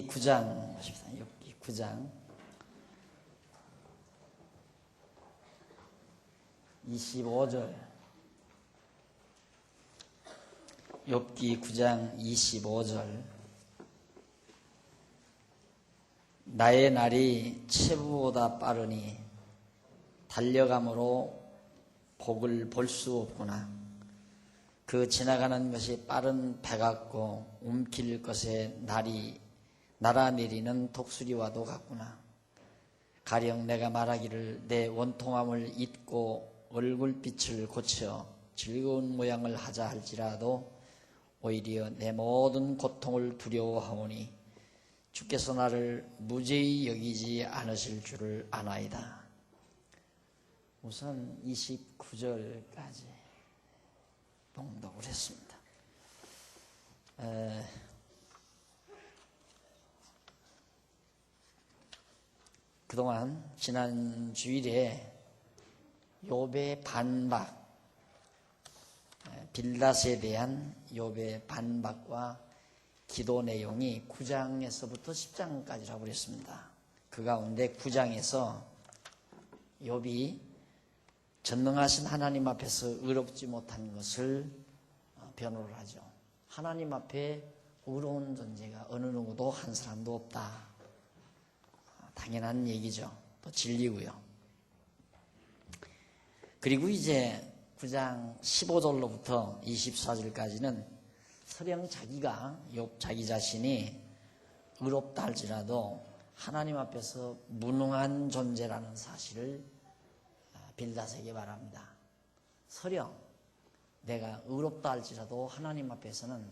9장 보십시다. 욥기 9장 25절. 욥기 9장 25절. 나의 날이 체부보다 빠르니 달려감으로 복을 볼 수 없구나. 그 지나가는 것이 빠른 배 같고 움킬 것에 날아내리는 독수리와도 같구나. 가령 내가 말하기를 내 원통함을 잊고 얼굴빛을 고쳐 즐거운 모양을 하자 할지라도 오히려 내 모든 고통을 두려워하오니 주께서 나를 무죄히 여기지 않으실 줄을 아나이다. 우선 29절까지 봉독을 했습니다. 그동안 지난 주일에 욥의 반박, 빌닷에 대한 욥의 반박과 기도 내용이 9장에서부터 10장까지라고 그랬습니다. 그 가운데 9장에서 욥이 전능하신 하나님 앞에서 의롭지 못한 것을 변호를 하죠. 하나님 앞에 의로운 존재가 어느 누구도 한 사람도 없다. 당연한 얘기죠. 또 진리고요. 그리고 이제 9장 15절로부터 24절까지는 설령 자기가 욥 자기 자신이 의롭다 할지라도 하나님 앞에서 무능한 존재라는 사실을 빌닷에게 말합니다. 설령 내가 의롭다 할지라도 하나님 앞에서는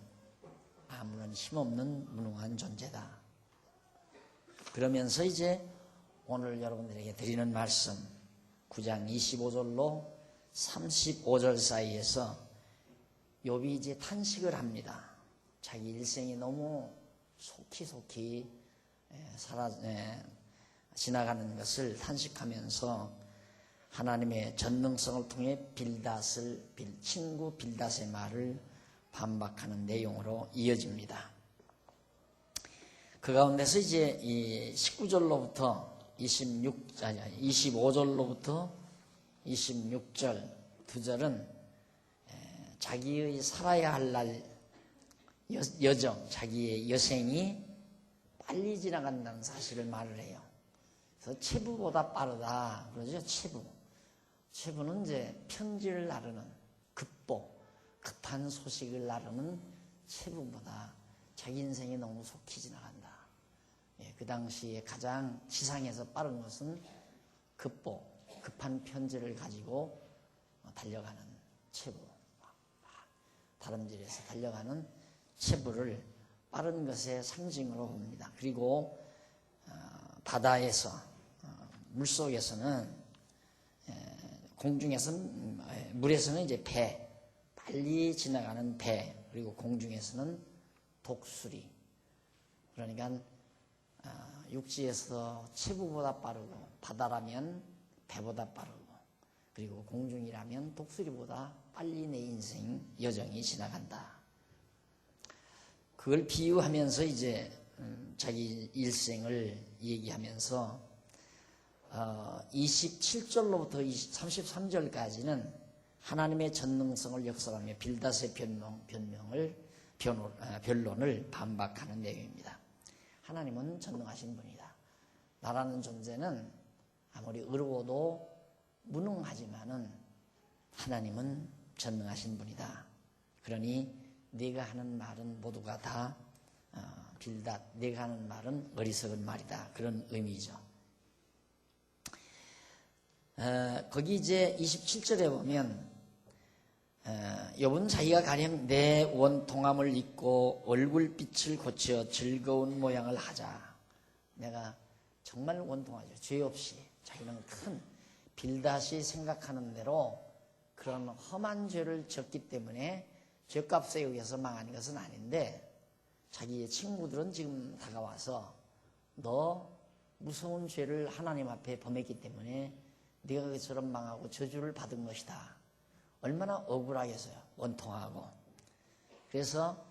아무런 힘없는 무능한 존재다. 그러면서 이제 오늘 여러분들에게 드리는 말씀 9장 25절로 35절 사이에서 욥이 이제 탄식을 합니다. 자기 일생이 너무 속히 지나가는 것을 탄식하면서 하나님의 전능성을 통해 친구 빌닷의 말을 반박하는 내용으로 이어집니다. 그 가운데서 이제 이 19절로부터 25절로부터 26절 두 절은 자기의 살아야 할 날 여정, 자기의 여생이 빨리 지나간다는 사실을 말을 해요. 그래서 체부보다 빠르다 그러죠. 체부는 이제 편지를 나르는 급한 소식을 나르는 체부보다 자기 인생이 너무 속히 지나간다. 그 당시에 가장 지상에서 빠른 것은 급한 편지를 가지고 달려가는 체부, 다름질에서 달려가는 체부를 빠른 것의 상징으로 봅니다. 그리고 바다에서 물속에서는 공중에서는 물에서는 이제 배, 빨리 지나가는 배, 그리고 공중에서는 독수리. 그러니까 육지에서 체부보다 빠르고 바다라면 배보다 빠르고 그리고 공중이라면 독수리보다 빨리 내 인생 여정이 지나간다. 그걸 비유하면서 이제 자기 일생을 얘기하면서 27절로부터 33절까지는 하나님의 전능성을 역설하며 빌닷의 변론을 반박하는 내용입니다. 하나님은 전능하신 분이다. 나라는 존재는 아무리 의로워도 무능하지만은 하나님은 전능하신 분이다. 그러니 네가 하는 말은 모두가 다 빌닷, 네가 하는 말은 어리석은 말이다. 그런 의미죠. 거기 이제 27절에 보면 욥은 자기가 가령 내 원통함을 잊고 얼굴빛을 고쳐 즐거운 모양을 하자. 내가 정말 원통하죠. 죄 없이 자기는 큰 빌닷이 생각하는 대로 그런 험한 죄를 졌기 때문에 죄값에 의해서 망한 것은 아닌데 자기의 친구들은 지금 다가와서 너 무서운 죄를 하나님 앞에 범했기 때문에 네가 그처럼 망하고 저주를 받은 것이다. 얼마나 억울하겠어요. 원통하고. 그래서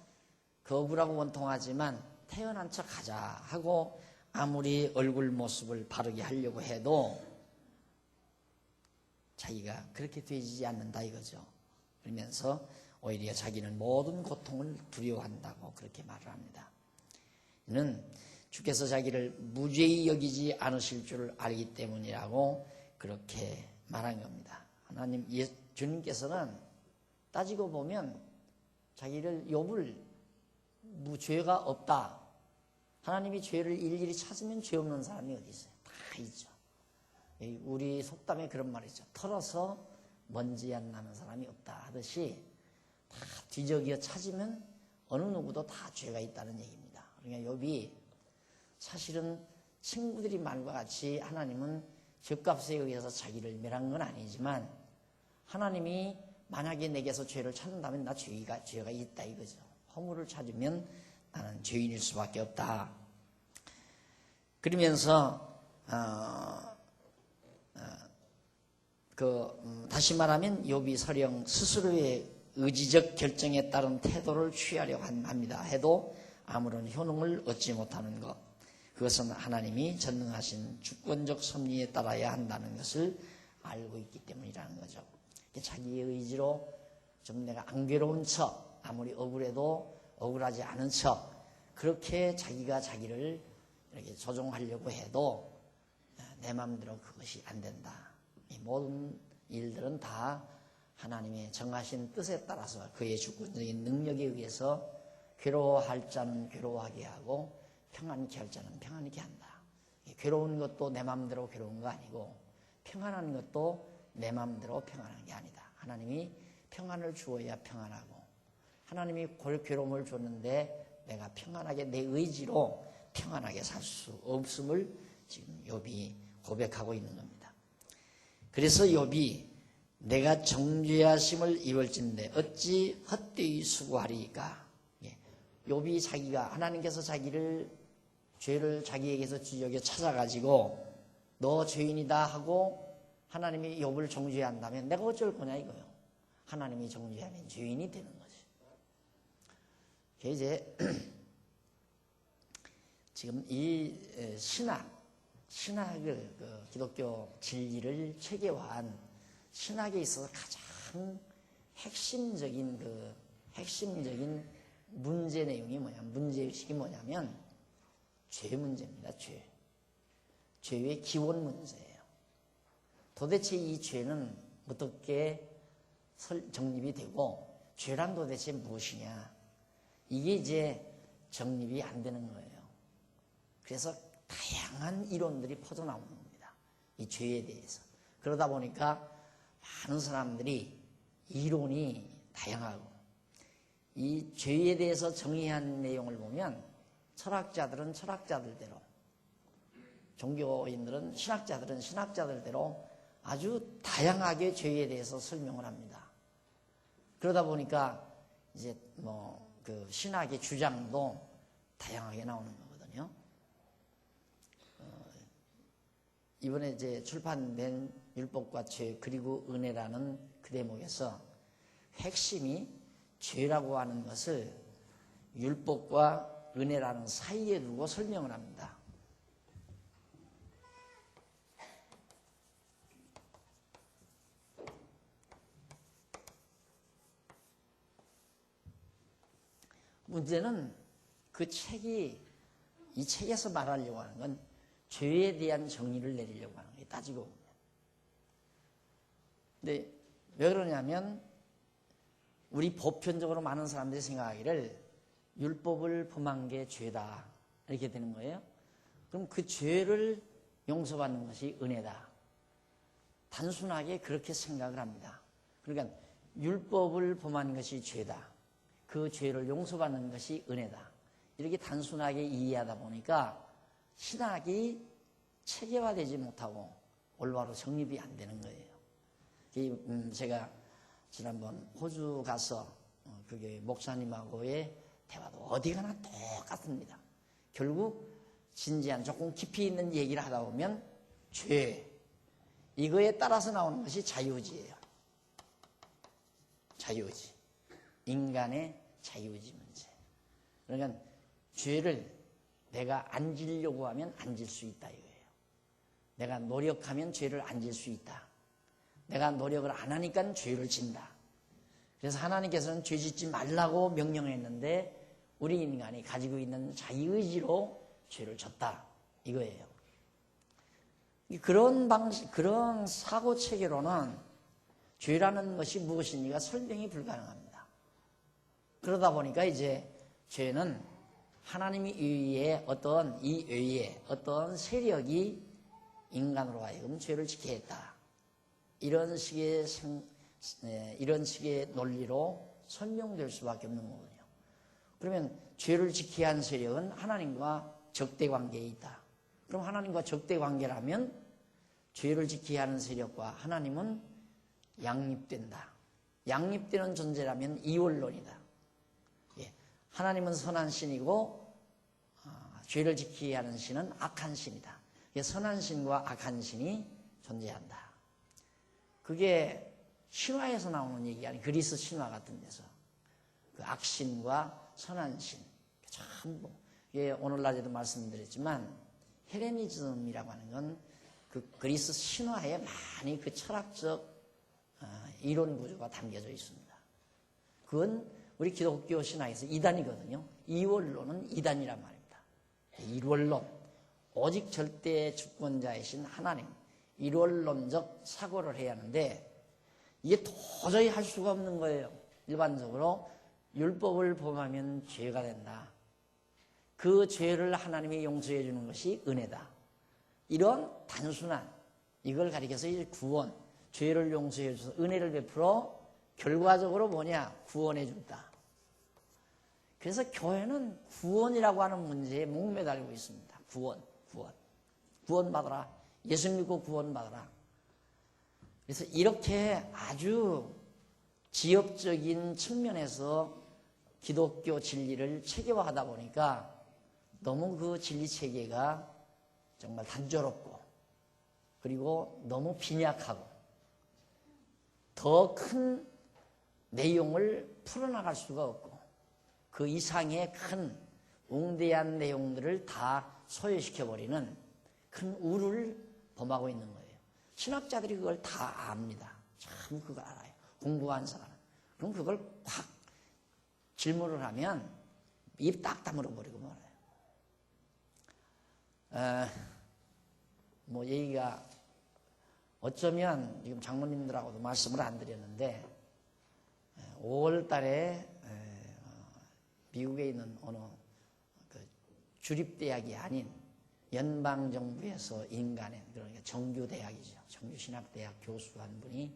그 억울하고 원통하지만 태어난 척 하자 하고 아무리 얼굴 모습을 바르게 하려고 해도 자기가 그렇게 되지 않는다 이거죠. 그러면서 오히려 자기는 모든 고통을 두려워한다고 그렇게 말을 합니다. 이는 주께서 자기를 무죄히 여기지 않으실 줄을 알기 때문이라고 그렇게 말한 겁니다. 하나님, 주님께서는 따지고 보면 자기를 욥을 죄가 없다. 하나님이 죄를 일일이 찾으면 죄 없는 사람이 어디 있어요? 다 있죠. 우리 속담에 그런 말이 있죠. 털어서 먼지 안 나는 사람이 없다 하듯이 다 뒤적여 찾으면 어느 누구도 다 죄가 있다는 얘기입니다. 그러니까 욥이 사실은 친구들이 말과 같이 하나님은 죗값에 의해서 자기를 멸한 건 아니지만 하나님이 만약에 내게서 죄를 찾는다면 나 죄가 있다 이거죠. 허물을 찾으면 나는 죄인일 수밖에 없다. 그러면서 다시 말하면 욥이 설령 스스로의 의지적 결정에 따른 태도를 취하려고 합니다. 해도 아무런 효능을 얻지 못하는 것, 그것은 하나님이 전능하신 주권적 섭리에 따라야 한다는 것을 알고 있기 때문이라는 거죠. 자기의 의지로 좀 내가 안 괴로운 척, 아무리 억울해도 억울하지 않은 척, 그렇게 자기가 자기를 이렇게 조종하려고 해도 내 마음대로 그것이 안 된다. 이 모든 일들은 다 하나님의 정하신 뜻에 따라서 그의 주권적인 능력에 의해서 괴로워할 자는 괴로워하게 하고 평안케 할 자는 평안케 한다. 괴로운 것도 내 마음대로 괴로운 거 아니고 평안한 것도 내 마음대로 평안한 게 아니다. 하나님이 평안을 주어야 평안하고 하나님이 괴로움을 줬는데 내가 평안하게 내 의지로 평안하게 살 수 없음을 지금 욥이 고백하고 있는 겁니다. 그래서 욥이 내가 정죄하심을 입을진데 어찌 헛되이 수고하리이까. 욥이 자기가 하나님께서 죄를 자기에게서 지적에 찾아가지고 너 죄인이다 하고 하나님이 욥을 정죄한다면 내가 어쩔 거냐 이거요. 하나님이 정죄하면 죄인이 되는 거지. 이제 지금 이 신학을 기독교 진리를 체계화한 신학에 있어서 가장 핵심적인 문제 내용이 문제의식이 뭐냐면 죄 문제입니다. 죄의 기본 문제예요. 도대체 이 죄는 어떻게 정립이 되고 죄란 도대체 무엇이냐, 이게 이제 정립이 안 되는 거예요. 그래서 다양한 이론들이 퍼져나오는 겁니다. 이 죄에 대해서. 그러다 보니까 많은 사람들이 이론이 다양하고 이 죄에 대해서 정의한 내용을 보면 철학자들은 철학자들대로, 종교인들은 신학자들대로 아주 다양하게 죄에 대해서 설명을 합니다. 그러다 보니까 이제 그 신학의 주장도 다양하게 나오는 거거든요. 이번에 이제 출판된 율법과 죄 그리고 은혜라는 그 대목에서 핵심이 죄라고 하는 것을 율법과 은혜라는 사이에 두고 설명을 합니다. 문제는 이 책에서 말하려고 하는 건 죄에 대한 정의를 내리려고 하는 거예요. 따지고 보면. 근데 왜 그러냐면 우리 보편적으로 많은 사람들이 생각하기를 율법을 범한 게 죄다 이렇게 되는 거예요. 그럼 그 죄를 용서받는 것이 은혜다. 단순하게 그렇게 생각을 합니다. 그러니까 율법을 범한 것이 죄다. 그 죄를 용서받는 것이 은혜다. 이렇게 단순하게 이해하다 보니까 신학이 체계화되지 못하고 올바로 정립이 안 되는 거예요. 제가 지난번 호주 가서 그게 목사님하고의 대화도 어디 가나 똑같습니다. 결국 진지한 조금 깊이 있는 얘기를 하다 보면 죄, 이거에 따라서 나오는 것이 자유의지예요. 자유의지. 인간의 자유의지 문제. 그러니까 죄를 내가 안 지려고 하면 안 질 수 있다 이거예요. 내가 노력하면 죄를 안 질 수 있다. 내가 노력을 안 하니까 죄를 진다. 그래서 하나님께서는 죄 짓지 말라고 명령했는데 우리 인간이 가지고 있는 자기의지로 죄를 졌다 이거예요. 그런 방식, 그런 사고 체계로는 죄라는 것이 무엇인지가 설명이 불가능합니다. 그러다 보니까 이제 죄는 하나님이 의에 이 의에 어떤 세력이 인간으로 하여금 죄를 지게 했다. 이런 식의 논리로 설명될 수밖에 없는 거거든요. 그러면 죄를 지게 한 세력은 하나님과 적대 관계에 있다. 그럼 하나님과 적대 관계라면 죄를 지게 하는 세력과 하나님은 양립된다. 양립되는 존재라면 이원론이다. 예. 하나님은 선한 신이고 죄를 지키게 하는 신은 악한 신이다. 선한 신과 악한 신이 존재한다. 그게 신화에서 나오는 얘기가 아니고 그리스 신화 같은 데서 그 악신과 선한 신 전부 오늘날에도 말씀드렸지만 헬레니즘이라고 하는 건 그 그리스 신화에 많이 그 철학적 이론 구조가 담겨져 있습니다. 그건 우리 기독교 신화에서 이단이거든요. 이원론은 이단이란 말입니다. 일원론, 오직 절대 주권자이신 하나님, 일원론적 사고를 해야 하는데 이게 도저히 할 수가 없는 거예요. 일반적으로 율법을 범하면 죄가 된다. 그 죄를 하나님이 용서해 주는 것이 은혜다. 이런 단순한 이걸 가리켜서 이제 구원, 죄를 용서해 줘서 은혜를 베풀어 결과적으로 뭐냐? 구원해 준다. 그래서 교회는 구원이라고 하는 문제에 목매달리고 있습니다. 구원 받아라. 예수 믿고 구원 받아라. 그래서 이렇게 아주 지엽적인 측면에서 기독교 진리를 체계화하다 보니까 너무 그 진리 체계가 정말 단조롭고 그리고 너무 빈약하고 더 큰 내용을 풀어나갈 수가 없고 그 이상의 큰 웅대한 내용들을 다 소외시켜버리는 큰 우를 범하고 있는 거예요. 신학자들이 그걸 다 압니다. 참 그걸 알아요. 공부한 사람은. 그럼 그걸 확 질문을 하면 입 딱 다물어 버리고 말아요. 얘기가 어쩌면 지금 장모님들하고도 말씀을 안 드렸는데 5월 달에 미국에 있는 어느 주립대학이 아닌 연방정부에서 인간의 그러니까 정규대학이죠. 정규신학대학 교수 한 분이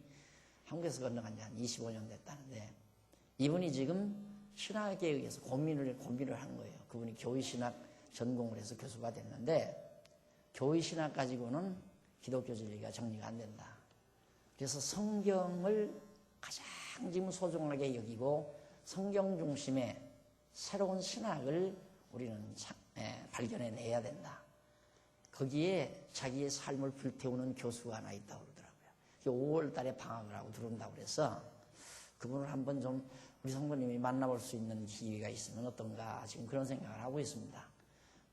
한국에서 건너간 지 한 25년 됐다는데 이분이 지금 신학에 의해서 고민을 한 거예요. 그분이 교의신학 전공을 해서 교수가 됐는데 교의신학 가지고는 기독교 진리가 정리가 안 된다. 그래서 성경을 가장 지금 소중하게 여기고 성경 중심의 새로운 신학을 우리는 발견해내야 된다. 거기에 자기의 삶을 불태우는 교수가 하나 있다고 그러더라고요. 5월 달에 방학을 하고 들어온다고 그래서 그분을 한번 좀 우리 성도님이 만나볼 수 있는 기회가 있으면 어떤가 지금 그런 생각을 하고 있습니다.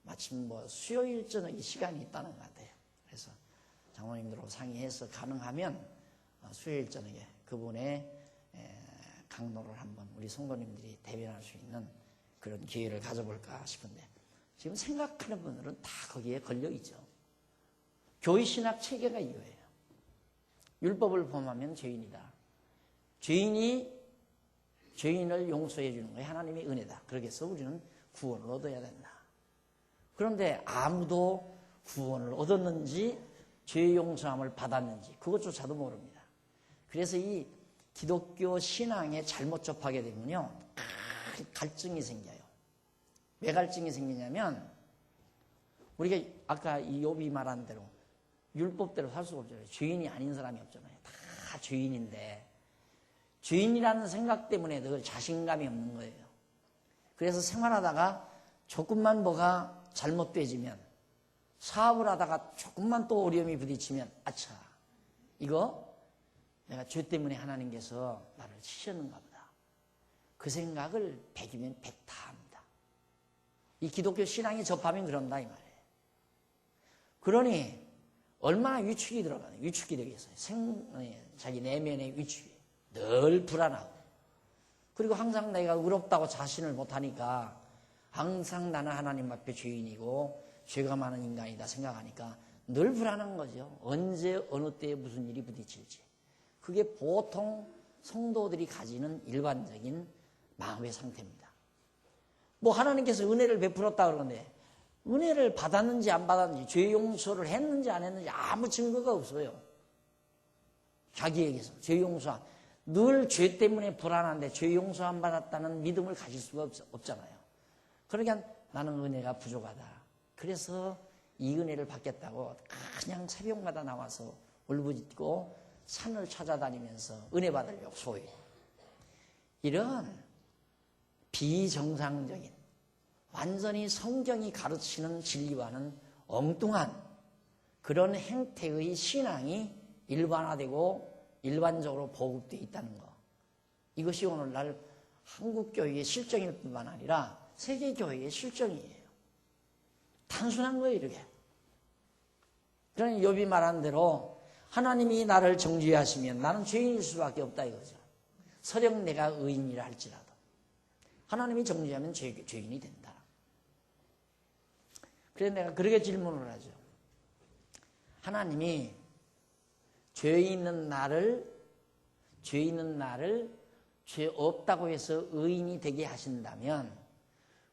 마침 수요일 저녁에 시간이 있다는 것 같아요. 그래서 장로님들하고 상의해서 가능하면 수요일 저녁에 그분의 강론을 한번 우리 성도님들이 대변할 수 있는 그런 기회를 가져볼까 싶은데 지금 생각하는 분들은 다 거기에 걸려있죠. 교회신학 체계가 이거예요. 율법을 범하면 죄인이다. 죄인을 용서해 주는 거예요. 하나님의 은혜다. 그러겠어 우리는 구원을 얻어야 된다. 그런데 아무도 구원을 얻었는지 죄 용서함을 받았는지 그것조차도 모릅니다. 그래서 이 기독교 신앙에 잘못 접하게 되면요 갈증이 생겨요. 왜 갈증이 생기냐면 우리가 아까 이 욥이 말한 대로 율법대로 살 수가 없잖아요. 죄인이 아닌 사람이 없잖아요. 다 죄인인데 죄인이라는 생각 때문에 늘 자신감이 없는 거예요. 그래서 생활하다가 조금만 뭐가 잘못되지면 사업을 하다가 조금만 또 어려움이 부딪히면 아차 이거 내가 죄 때문에 하나님께서 나를 치셨는가 보다. 그 생각을 100이면 100 다 합니다. 이 기독교 신앙에 접하면 그런다 이 말이에요. 그러니 얼마나 위축이 들어가요. 위축이 되겠어요. 자기 내면의 위축이 늘 불안하고, 그리고 항상 내가 의롭다고 자신을 못하니까 항상 나는 하나님 앞에 죄인이고 죄가 많은 인간이다 생각하니까 늘 불안한 거죠. 언제 어느 때에 무슨 일이 부딪힐지. 그게 보통 성도들이 가지는 일반적인 마음의 상태입니다. 뭐 하나님께서 은혜를 베풀었다 그러는데 은혜를 받았는지 안 받았는지, 죄 용서를 했는지 안 했는지 아무 증거가 없어요. 자기에게서 죄 용서, 늘 죄 때문에 불안한데 죄 용서 안 받았다는 믿음을 가질 수가 없잖아요. 그러니까 나는 은혜가 부족하다. 그래서 이 은혜를 받겠다고 그냥 새벽마다 나와서 울부짖고 산을 찾아다니면서 은혜 받으려고 소위. 이런 비정상적인, 완전히 성경이 가르치는 진리와는 엉뚱한 그런 행태의 신앙이 일반화되고 일반적으로 보급되어 있다는 것. 이것이 오늘날 한국교회의 실정일 뿐만 아니라 세계교회의 실정이에요. 단순한 거예요, 이렇게. 그러니 욥이 말한 대로 하나님이 나를 정죄하시면 나는 죄인일 수밖에 없다 이거죠. 설령 내가 의인이라 할지라도 하나님이 정죄하면 죄인이 된다. 그래서 내가 그렇게 질문을 하죠. 하나님이 죄 있는 나를 죄 없다고 해서 의인이 되게 하신다면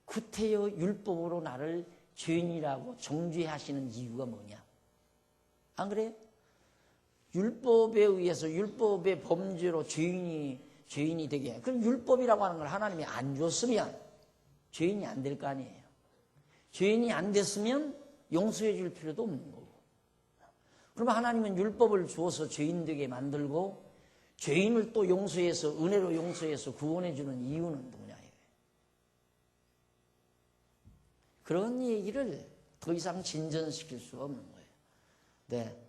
구태여 율법으로 나를 죄인이라고 정죄하시는 이유가 뭐냐? 안 그래요? 율법에 의해서 율법의 범죄로 죄인이 되게 해. 그럼 율법이라고 하는 걸 하나님이 안 줬으면 죄인이 안 될 거 아니에요. 죄인이 안 됐으면 용서해 줄 필요도 없는 거고. 그러면 하나님은 율법을 주어서 죄인 되게 만들고 죄인을 또 용서해서, 은혜로 용서해서 구원해 주는 이유는 뭐냐? 그런 얘기를 더 이상 진전시킬 수가 없는 거예요. 네.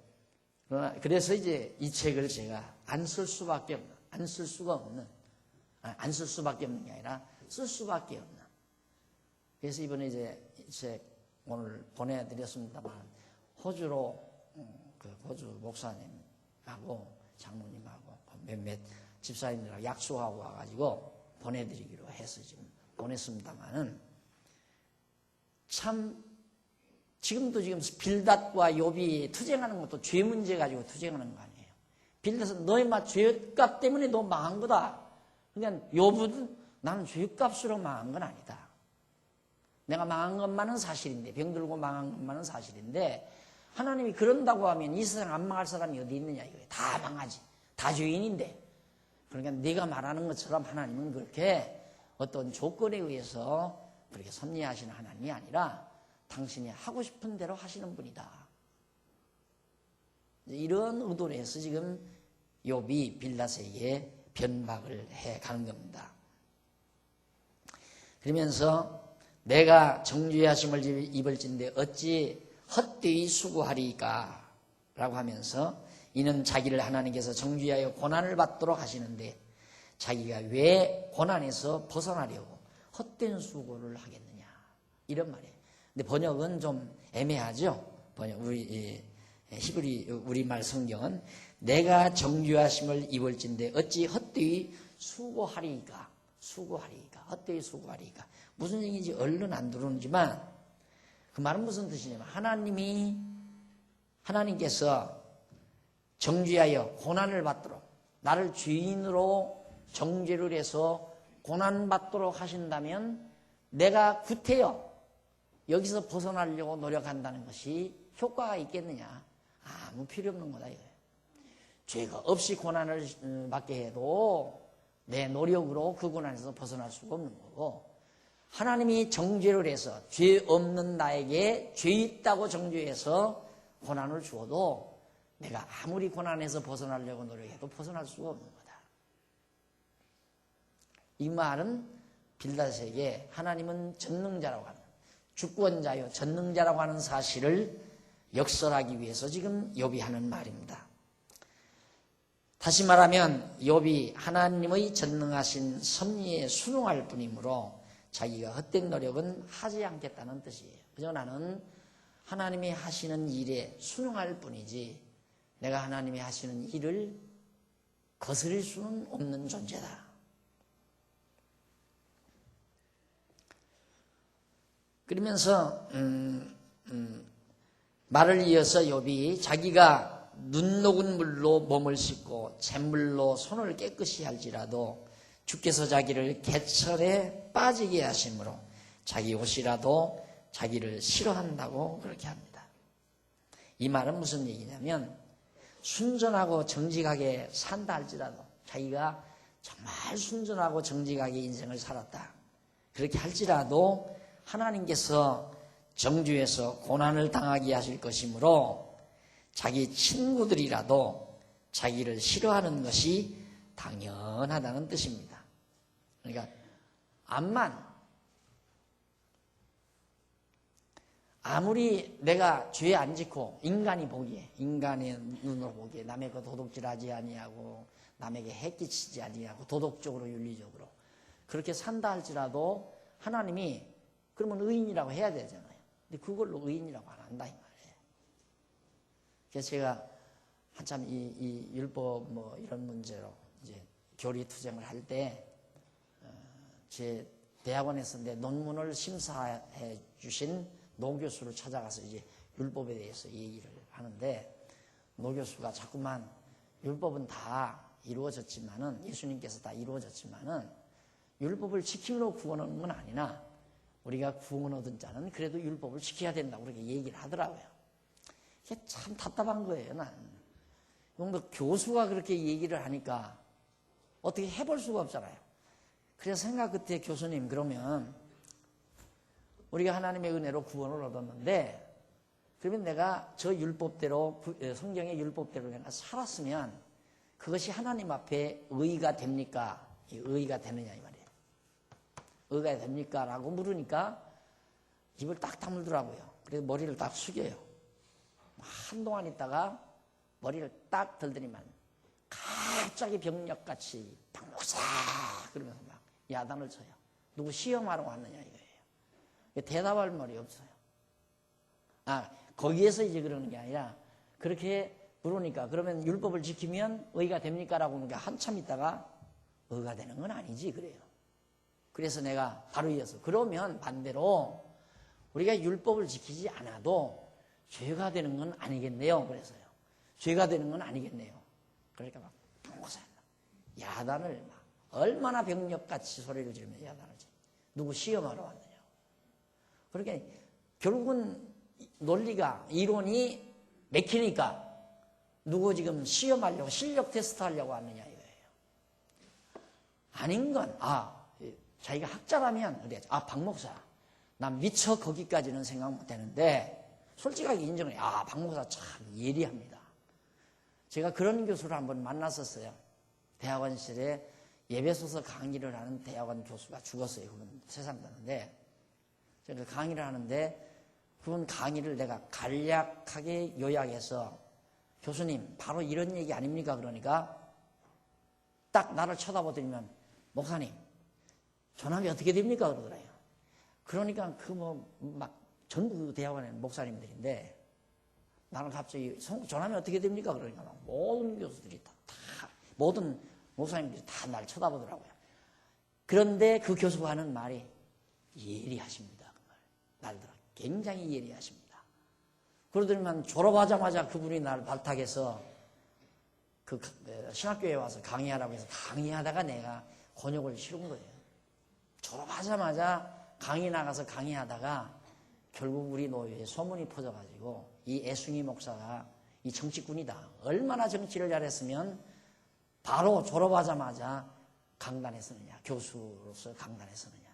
그래서 이제 이 책을 제가 안 쓸 수밖에 없는, 안 쓸 수밖에 없는 게 아니라 쓸 수밖에 없는. 그래서 이번에 이제 이 책 오늘 보내드렸습니다만, 호주로 그 호주 목사님하고 장로님하고 몇몇 집사님들하고 약속하고 와가지고 보내드리기로 해서 지금 보냈습니다만은, 참 지금도 지금 빌닷과 욥이 투쟁하는 것도 죄 문제 가지고 투쟁하는 거 아니에요. 빌닷은 너희 죄값 때문에 너 망한 거다. 그러니까 욥은 나는 죄값으로 망한 건 아니다. 내가 망한 것만은 사실인데, 병들고 망한 것만은 사실인데, 하나님이 그런다고 하면 이 세상 안 망할 사람이 어디 있느냐 이거예요. 다 망하지. 다 죄인인데. 그러니까 네가 말하는 것처럼 하나님은 그렇게 어떤 조건에 의해서 그렇게 섭리하시는 하나님이 아니라 당신이 하고 싶은 대로 하시는 분이다. 이런 의도로 해서 지금 욥이 빌닷에게 변박을 해가는 겁니다. 그러면서 내가 정죄하심을 입을진데 어찌 헛되이 수고하리까? 라고 하면서 이는 자기를 하나님께서 정죄하여 고난을 받도록 하시는데 자기가 왜 고난에서 벗어나려고 헛된 수고를 하겠느냐, 이런 말이에요. 근데 번역은 좀 애매하죠. 히브리 우리말 성경은 내가 정죄하심을 입을진데 어찌 헛되이 수고하리까, 헛되이 수고하리까. 무슨 얘기인지 얼른 안 들어오지만 그 말은 무슨 뜻이냐면 하나님께서 정죄하여 고난을 받도록, 나를 죄인으로 정죄를 해서 고난받도록 하신다면 내가 구태여 여기서 벗어나려고 노력한다는 것이 효과가 있겠느냐? 아무 필요 없는 거다 이거예요. 죄가 없이 고난을 받게 해도 내 노력으로 그 고난에서 벗어날 수가 없는 거고, 하나님이 정죄를 해서 죄 없는 나에게 죄 있다고 정죄해서 고난을 주어도 내가 아무리 고난에서 벗어나려고 노력해도 벗어날 수가 없는 거다. 이 말은 빌닷에게 하나님은 전능자라고 하는, 주권자요 전능자라고 하는 사실을 역설하기 위해서 지금 욥이 하는 말입니다. 다시 말하면 욥이 하나님의 전능하신 섭리에 순응할 뿐이므로 자기가 헛된 노력은 하지 않겠다는 뜻이에요. 그저 나는 하나님이 하시는 일에 순응할 뿐이지 내가 하나님이 하시는 일을 거스릴 수는 없는 존재다. 그러면서 말을 이어서 욥이 자기가 눈 녹은 물로 몸을 씻고 잿물로 손을 깨끗이 할지라도 주께서 자기를 개철에 빠지게 하심으로 자기 옷이라도 자기를 싫어한다고 그렇게 합니다. 이 말은 무슨 얘기냐면 순전하고 정직하게 산다 할지라도 자기가 정말 순전하고 정직하게 인생을 살았다. 그렇게 할지라도 하나님께서 정죄해서 고난을 당하게 하실 것이므로 자기 친구들이라도 자기를 싫어하는 것이 당연하다는 뜻입니다. 그러니까 아무리 내가 죄 안 짓고 인간이 보기에 인간의 눈으로 보기에 남의 거 도둑질하지 아니하고 남에게 해끼치지 아니하고 도덕적으로 윤리적으로 그렇게 산다 할지라도 하나님이 그러면 의인이라고 해야 되잖아요. 근데 그걸로 의인이라고 안 한다 이 말이에요. 그래서 제가 한참 이 율법 뭐 이런 문제로 이제 교리 투쟁을 할 때 제 대학원에서 내 논문을 심사해 주신 노 교수를 찾아가서 이제 율법에 대해서 얘기를 하는데 노 교수가 자꾸만 율법은 다 이루어졌지만은 예수님께서 다 이루어졌지만은 율법을 지킴으로 구원 얻는 건 아니나 우리가 구원 얻은 자는 그래도 율법을 지켜야 된다고 그렇게 얘기를 하더라고요. 이게 참 답답한 거예요, 나는. 뭐 교수가 그렇게 얘기를 하니까 어떻게 해볼 수가 없잖아요. 그래서 생각 끝에 교수님 그러면 우리가 하나님의 은혜로 구원을 얻었는데 그러면 내가 저 율법대로 성경의 율법대로 내가 살았으면 그것이 하나님 앞에 의가 됩니까? 의가 되느냐 이 말이에요. 의가 됩니까? 라고 물으니까 입을 딱 다물더라고요. 그래서 머리를 딱 숙여요. 한동안 있다가 머리를 딱 들더니만 갑자기 병력같이 박목사 그러면서 막 야단을 쳐요. 누구 시험하러 왔느냐 이거예요. 대답할 말이 없어요. 거기에서 이제 그러는 게 아니라 그렇게 물으니까 그러면 율법을 지키면 의가 됩니까? 라고 하는 게 한참 있다가 의가 되는 건 아니지 그래요. 그래서 내가 바로 이어서 그러면 반대로 우리가 율법을 지키지 않아도 죄가 되는 건 아니겠네요. 그래서요. 죄가 되는 건 아니겠네요. 그러니까 막 야단을 막 얼마나 병력같이 소리를 지르면서 야단을 치. 누구 시험하러 왔느냐. 그러니까 결국은 논리가 이론이 맥히니까 누구 지금 시험하려고 실력 테스트 하려고 왔느냐 이거예요. 아닌 건 자기가 학자라면 그래야지. 박 목사 난 미처 거기까지는 생각 못했는데 솔직하게 인정해. 박 목사 참 예리합니다. 제가 그런 교수를 한번 만났었어요. 대학원실에 예배소서 강의를 하는 대학원 교수가 죽었어요. 그분 세상 떠났는데 제가 강의를 하는데 그분 강의를 내가 간략하게 요약해서 교수님 바로 이런 얘기 아닙니까? 그러니까 딱 나를 쳐다보더니만 목사님 전함이 어떻게 됩니까? 그러더래요. 그러니까 막 전부 그 대학원에는 목사님들인데 나는 갑자기 전함이 어떻게 됩니까? 그러니까 막 모든 교수들이 다 모든 목사님들이 다 날 쳐다보더라고요. 그런데 그 교수가 하는 말이 예리하십니다. 그 말. 날들아 굉장히 예리하십니다. 그러더니만 졸업하자마자 그분이 날 발탁해서 그 신학교에 와서 강의하라고 해서 강의하다가 내가 곤욕을 치른 거예요. 졸업하자마자 강의 나가서 강의하다가 결국 우리 노예에 소문이 퍼져가지고 이 애숭이 목사가 이 정치꾼이다. 얼마나 정치를 잘했으면 바로 졸업하자마자 강단에 서느냐. 교수로서 강단에 서느냐.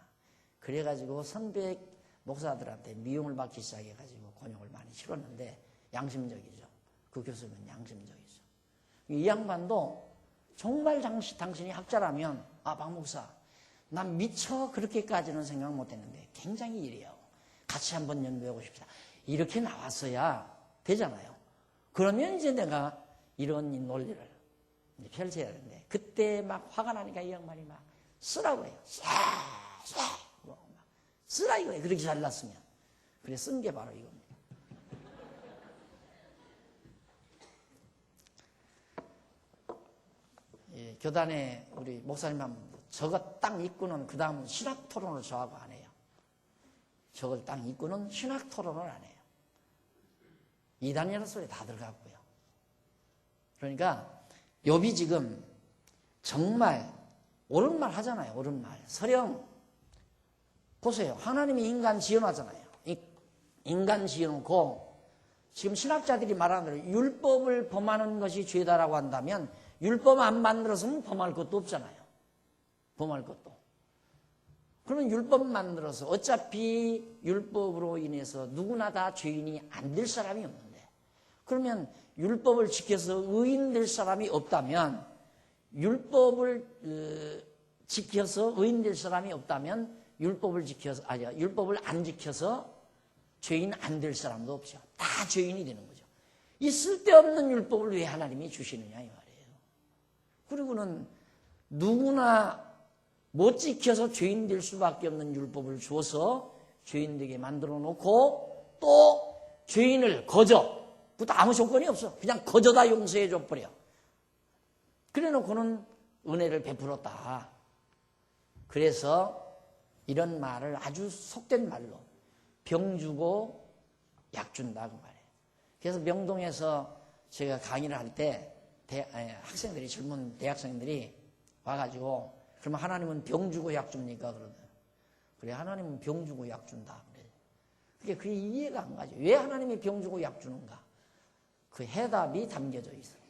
그래가지고 선배 목사들한테 미움을 받기 시작해가지고 곤욕을 많이 치렀는데 양심적이죠. 그 교수는 양심적이죠. 이 양반도 정말 당신이 학자라면 박 목사 난 미처 그렇게까지는 생각 못했는데 굉장히 이래요. 같이 한번 연구해보고 싶다. 이렇게 나왔어야 되잖아요. 그러면 이제 내가 이런 논리를 이제 펼쳐야 되는데 그때 막 화가 나니까 이 양반이 막 쓰라고 해요. 막 쓰라 이거예요. 그렇게 잘났으면. 그래 쓴 게 바로 이겁니다. 예, 교단에 우리 목사님 한 분, 저거 딱 읽고는 그 다음은 신학 토론을 저하고 안 해요. 저걸 딱 읽고는 신학 토론을 안 해요. 이단이라는 소리 다 들어갔고요. 그러니까 욥이 지금 정말 옳은 말 하잖아요. 옳은 말. 서령 보세요. 하나님이 인간 지어놨잖아요. 인간 지어놓고 지금 신학자들이 말하는 대로 율법을 범하는 것이 죄다라고 한다면 율법 안 만들었으면 범할 것도 없잖아요. 범할 것도. 그러면 율법 만들어서 어차피 율법으로 인해서 누구나 다 죄인이 안 될 사람이 없는데, 그러면 율법을 지켜서 의인 될 사람이 없다면, 율법을 지켜서 의인 될 사람이 없다면 율법을 안 지켜서 죄인 안 될 사람도 없죠. 다 죄인이 되는 거죠. 이 쓸데없는 율법을 왜 하나님이 주시느냐 이 말이에요. 그리고는 누구나 못 지켜서 죄인 될 수밖에 없는 율법을 줘서 죄인 되게 만들어 놓고 또 죄인을 거저, 그것도 아무 조건이 없어. 그냥 거저다 용서해 줘버려. 그래 놓고는 은혜를 베풀었다. 그래서 이런 말을 아주 속된 말로 병 주고 약 준다 그 말이에요. 그래서 명동에서 제가 강의를 할 때 학생들이, 젊은 대학생들이 와가지고, 그러면 하나님은 병 주고 약 줍니까? 그러더라고요. 그래, 하나님은 병 주고 약 준다. 그래. 그게 이해가 안 가죠. 왜 하나님이 병 주고 약 주는가? 그 해답이 담겨져 있어요.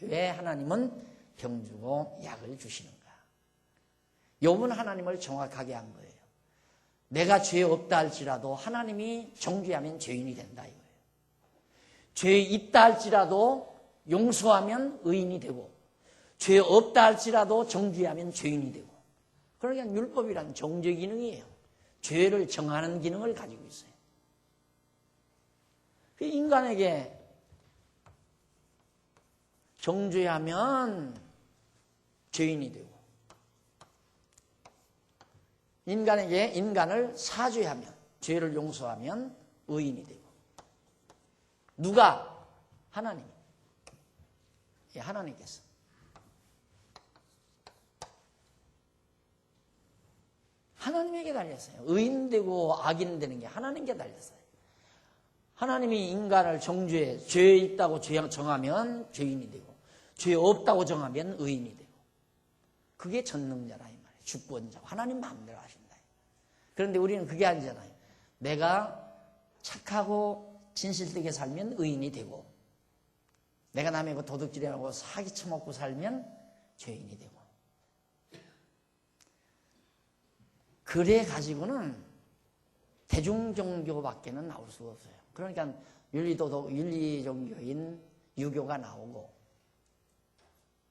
왜 하나님은 병 주고 약을 주시는가? 욥은 하나님을 정확하게 한 거예요. 내가 죄 없다 할지라도 하나님이 정죄하면 죄인이 된다 이거예요. 죄 있다 할지라도 용서하면 의인이 되고, 죄 없다 할지라도 정죄하면 죄인이 되고. 그러니까 율법이란 정죄 기능이에요. 죄를 정하는 기능을 가지고 있어요. 인간에게 정죄하면 죄인이 되고, 인간을 사죄하면, 죄를 용서하면 의인이 되고. 누가? 하나님. 예, 하나님께서. 하나님에게 달렸어요. 의인 되고 악인 되는 게 하나님께 달렸어요. 하나님이 인간을 정죄해, 죄 있다고 정하면 죄인이 되고, 죄 없다고 정하면 의인이 되고. 그게 전능자라 이 말이에요. 주권자고 하나님 마음대로 하신다. 그런데 우리는 그게 아니잖아요. 내가 착하고 진실되게 살면 의인이 되고, 내가 남의 거 도둑질하고 사기 쳐먹고 살면 죄인이 되고. 그래 가지고는 대중종교밖에는 나올 수가 없어요. 그러니까 윤리종교인 유교가 나오고,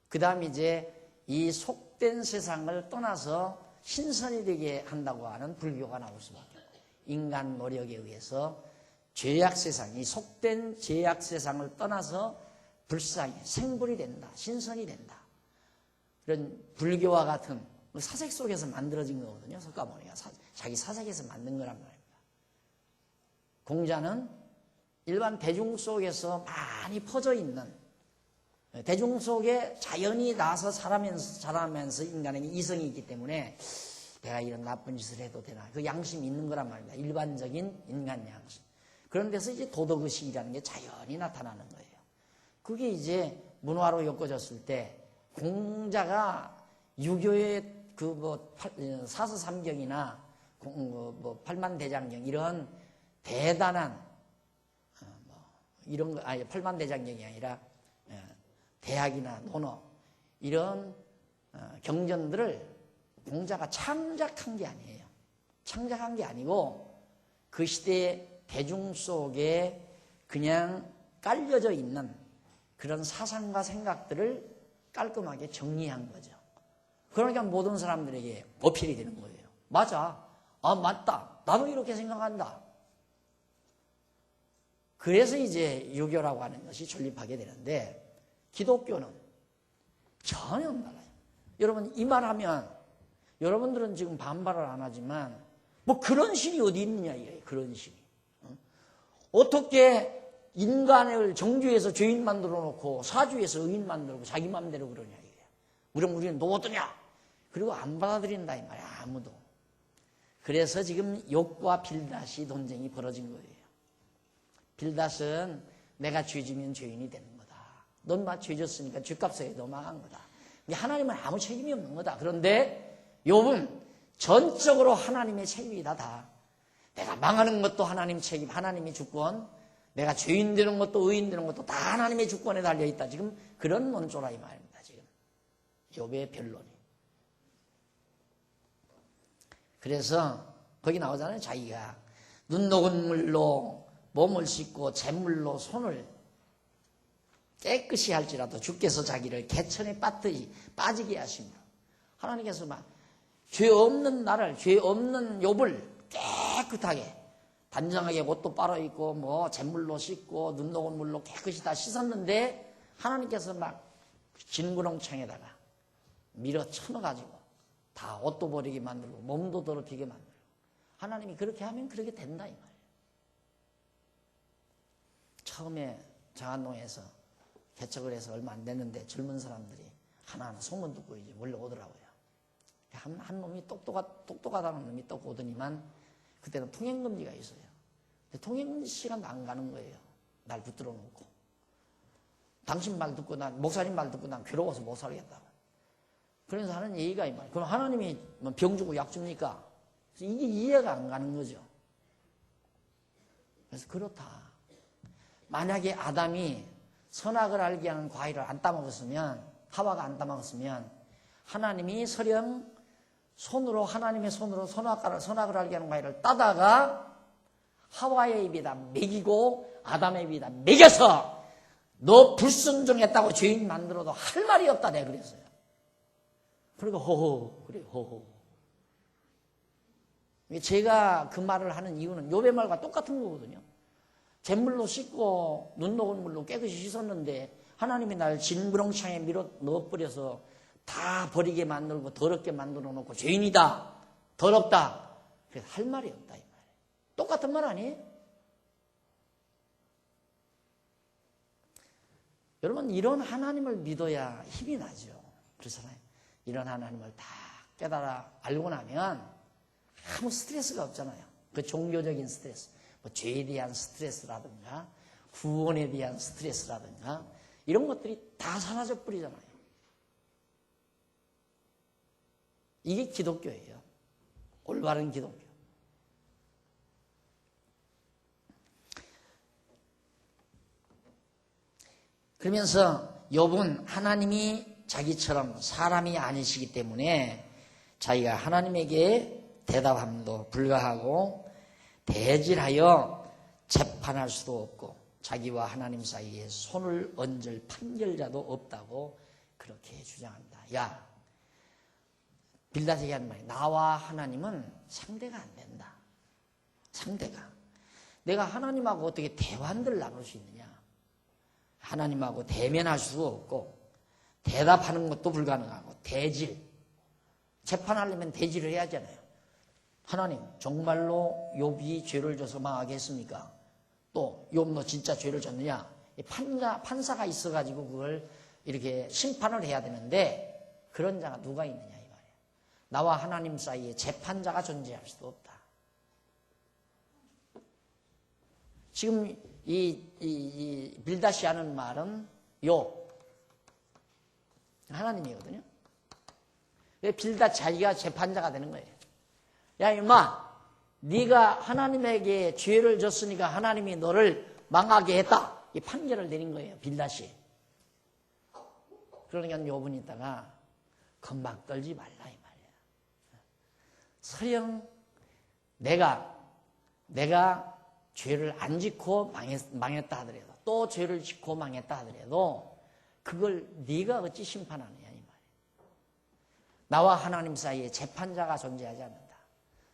그 다음 이제 이 속된 세상을 떠나서 신선이 되게 한다고 하는 불교가 나올 수밖에 없고, 인간 노력에 의해서 죄악 세상, 이 속된 죄악 세상을 떠나서 불쌍히 생불이 된다, 신선이 된다. 그런 불교와 같은 사색 속에서 만들어진 거거든요. 석가모니가 자기 사색에서 만든 거란 말입니다. 공자는 일반 대중 속에서 많이 퍼져 있는, 대중 속에 자연히 나서 자라면서 인간에게 이성이 있기 때문에 내가 이런 나쁜 짓을 해도 되나, 그 양심이 있는 거란 말입니다. 일반적인 인간 양심. 그런 데서 이제 도덕의식이라는 게 자연히 나타나는 거예요. 그게 이제 문화로 엮어졌을 때, 공자가 유교의 사서삼경이나 팔만대장경 이런 대단한 이런 거, 아니 팔만대장경이 아니라 대학이나 논어 이런 경전들을 공자가 창작한 게 아니에요. 창작한 게 아니고 그 시대의 대중 속에 그냥 깔려져 있는 그런 사상과 생각들을 깔끔하게 정리한 거죠. 그러니까 모든 사람들에게 어필이 되는 거예요. 맞아. 아, 맞다. 나도 이렇게 생각한다. 그래서 이제 유교라고 하는 것이 존립하게 되는데, 기독교는 전혀 달라요. 여러분, 이 말하면 여러분들은 지금 반발을 안 하지만 뭐 그런 신이 어디 있느냐 이거예요. 그런 신이. 어떻게 인간을 정주에서 죄인 만들어 놓고 사주에서 의인 만들고 자기 마음대로 그러냐 이거예요. 그럼 우리는 노어떠냐? 그리고 안 받아들인다 이 말이야. 아무도. 그래서 지금 욥과 빌닷이 논쟁이 벌어진 거예요. 빌닷은 내가 죄 지면 죄인이 되는 거다. 넌 죄 졌으니까 죄값 해야 너 망한 거다. 하나님은 아무 책임이 없는 거다. 그런데 욥은 전적으로 하나님의 책임이다. 다. 내가 망하는 것도 하나님 책임, 하나님의 주권, 내가 죄인 되는 것도 의인 되는 것도 다 하나님의 주권에 달려있다. 지금 그런 논조라 이 말입니다. 지금 욥의 변론이. 그래서 거기 나오잖아요. 자기가 눈 녹은 물로 몸을 씻고 잿물로 손을 깨끗이 할지라도 주께서 자기를 개천에 빠지게 하십니다. 하나님께서 죄 없는 나를, 죄 없는 욥을 깨끗하게 단정하게 옷도 빨아입고 잿물로 씻고 눈 녹은 물로 깨끗이 다 씻었는데 하나님께서 진구렁청에다가 밀어 쳐넣어가지고 다 옷도 버리게 만들고 몸도 더럽히게 만들고 하나님이 그렇게 하면 그렇게 된다 이 말이에요. 처음에 장안동에서 개척을 해서 얼마 안 됐는데 젊은 사람들이 하나하나 소문 듣고 이제 몰려오더라고요. 한 놈이 똑똑하다는 놈이 또 오더니만 그때는 통행금지가 있어요. 근데 통행금지 시간 안 가는 거예요. 날 붙들어 놓고. 당신 말 듣고 목사님 말 듣고 난 괴로워서 못 살겠다고. 그래서 하는 얘기가 이 말이에요. 그럼 하나님이 병 주고 약 줍니까? 이게 이해가 안 가는 거죠. 그래서 그렇다. 만약에 아담이 선악을 알게 하는 과일을 안 따먹었으면, 하와가 안 따먹었으면 하나님이 설령 하나님의 손으로 선악을 알게 하는 과일을 따다가 하와의 입에다 먹이고 아담의 입에다 먹여서 너 불순종했다고 죄인 만들어도 할 말이 없다 내가 그랬어요. 그러니까 호호 그래 호호. 제가 그 말을 하는 이유는 욥의 말과 똑같은 거거든요. 잿물로 씻고 눈 녹은 물로 깨끗이 씻었는데 하나님이 날 진구렁창에 밀어 넣어버려서 다 버리게 만들고 더럽게 만들어 놓고 죄인이다. 더럽다. 그래서 할 말이 없다 이 말이에요. 똑같은 말 아니에요? 여러분 이런 하나님을 믿어야 힘이 나죠. 그렇잖아요. 이런 하나님을 다 깨달아 알고 나면 아무 스트레스가 없잖아요. 그 종교적인 스트레스, 죄에 대한 스트레스라든가 구원에 대한 스트레스라든가 이런 것들이 다 사라져 버리잖아요. 이게 기독교예요. 올바른 기독교. 그러면서 욥은 하나님이 자기처럼 사람이 아니시기 때문에 자기가 하나님에게 대답함도 불가하고 대질하여 재판할 수도 없고 자기와 하나님 사이에 손을 얹을 판결자도 없다고 그렇게 주장합니다. 야, 빌닷에게 하는 말이 나와 하나님은 상대가 안 된다. 상대가. 내가 하나님하고 어떻게 대화를 나눌 수 있느냐. 하나님하고 대면할 수도 없고 대답하는 것도 불가능하고 대질. 재판하려면 대질을 해야 하잖아요. 하나님 정말로 욥이 죄를 져서 망하게 했습니까? 또 욥 너 진짜 죄를 졌느냐? 판사가 있어가지고 그걸 이렇게 심판을 해야 되는데 그런 자가 누가 있느냐 이 말이에요. 나와 하나님 사이에 재판자가 존재할 수도 없다. 지금 이 빌닷이 하는 말은 욥 하나님이거든요. 왜 빌닷 자기가 재판자가 되는 거예요? 야 임마, 네가 하나님에게 죄를 졌으니까 하나님이 너를 망하게 했다. 이 판결을 내린 거예요. 빌닷이. 그러니까 욥은 있다가 건방 떨지 말라 이 말이야. 설령 내가 죄를 안 짓고 망했다 하더라도 또 죄를 짓고 망했다 하더라도 그걸 네가 어찌 심판하느냐 이 말이야. 나와 하나님 사이에 재판자가 존재하지 않는다.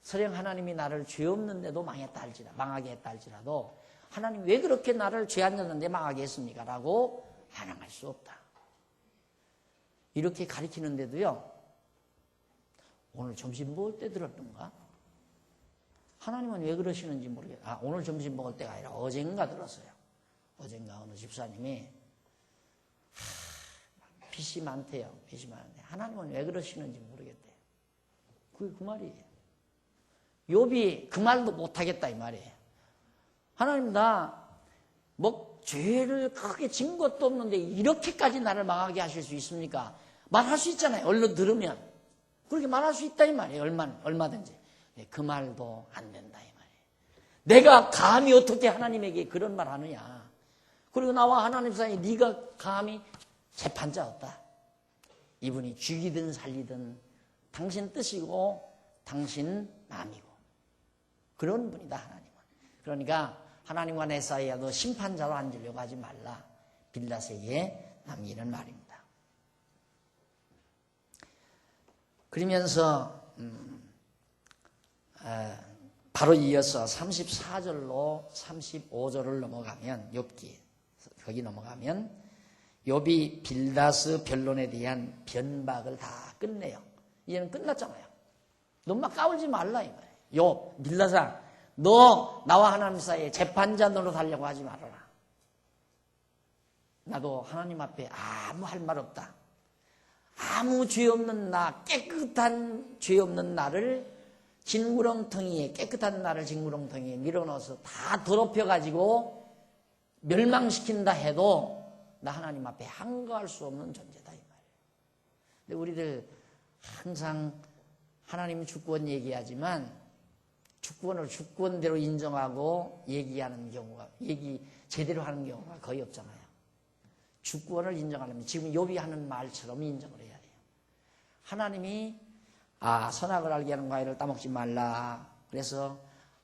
설령 하나님이 나를 죄 없는데도 망하게 했다 할지라도 하나님 왜 그렇게 나를 죄 안 졌는데 망하게 했습니까? 라고 반항할 수 없다. 이렇게 가르치는데도요. 오늘 점심 먹을 때 들었던가? 하나님은 왜 그러시는지 모르겠어요. 오늘 점심 먹을 때가 아니라 어젠가 들었어요. 어젠가 어느 집사님이 빚이 많대요. 빚이 많은데 하나님은 왜 그러시는지 모르겠대요. 그게 그 말이에요. 욥이 그 말도 못하겠다 이 말이에요. 하나님 죄를 크게 진 것도 없는데 이렇게까지 나를 망하게 하실 수 있습니까? 말할 수 있잖아요. 얼른 들으면. 그렇게 말할 수 있다 이 말이에요. 얼마든지. 그 말도 안 된다 이 말이에요. 내가 감히 어떻게 하나님에게 그런 말 하느냐. 그리고 나와 하나님 사이에 네가 감히 재판자였다. 이분이 죽이든 살리든 당신 뜻이고 당신 마음이고 그런 분이다 하나님은. 그러니까 하나님과 내 사이에 너 심판자로 앉으려고 하지 말라. 빌닷에게 남기는 말입니다. 그러면서 바로 이어서 34절로 35절을 넘어가면 욥기 거기 넘어가면 욥이 빌닷의 변론에 대한 변박을 다 끝내요. 이제는 끝났잖아요. 너 막 까불지 말라 이 말이에요. 욥, 빌닷아, 너 나와 하나님 사이에 재판자 노릇 하려고 하지 말아라. 나도 하나님 앞에 아무 할 말 없다. 아무 죄 없는 나, 깨끗한 죄 없는 나를 진구렁텅이에, 깨끗한 나를 진구렁텅이에 밀어넣어서 다 더럽혀가지고 멸망시킨다 해도 나 하나님 앞에 항거할 수 없는 존재다 이 말이에요. 근데 우리들 항상 하나님 주권 얘기하지만 주권을 주권대로 인정하고 얘기하는 경우가 제대로 하는 경우가 거의 없잖아요. 주권을 인정하려면 지금 욥이 하는 말처럼 인정을 해야 돼요. 하나님이 선악을 알게 하는 과일을 따먹지 말라. 그래서